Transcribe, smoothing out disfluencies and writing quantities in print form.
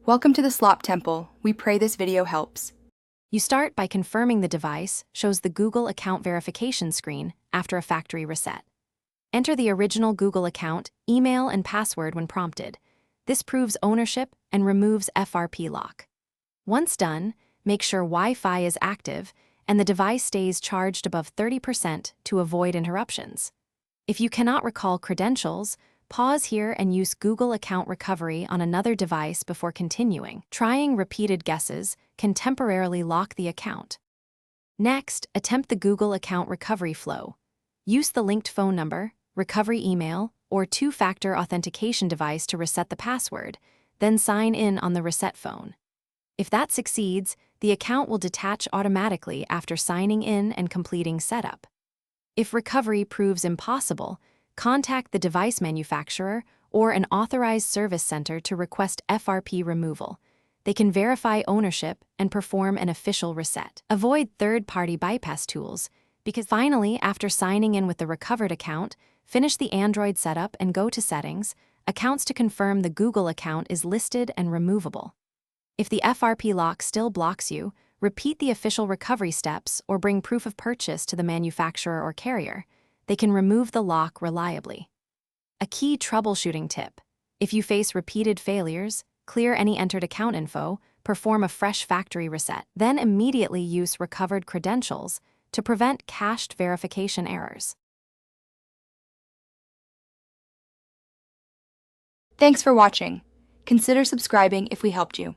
Welcome to the Slop Temple. We pray this video helps. You start by confirming the device shows the Google account verification screen after a factory reset. Enter the original Google account, email, and password when prompted. This proves ownership and removes FRP lock. Once done, make sure Wi-Fi is active and the device stays charged above 30% to avoid interruptions. If you cannot recall credentials, pause here and use Google account recovery on another device before continuing. Trying repeated guesses can temporarily lock the account. Next, attempt the Google account recovery flow. Use the linked phone number, recovery email, or two-factor authentication device to reset the password, then sign in on the reset phone. If that succeeds, the account will detach automatically after signing in and completing setup. If recovery proves impossible, contact the device manufacturer or an authorized service center to request FRP removal. They can verify ownership and perform an official reset. Avoid third-party bypass tools, because finally, after signing in with the recovered account, finish the Android setup and go to Settings, Accounts to confirm the Google account is listed and removable. If the FRP lock still blocks you, repeat the official recovery steps or bring proof of purchase to the manufacturer or carrier. They can remove the lock reliably. A key troubleshooting tip: if you face repeated failures, clear any entered account info, perform a fresh factory reset, then immediately use recovered credentials to prevent cached verification errors. Thanks for watching. Consider subscribing if we helped you.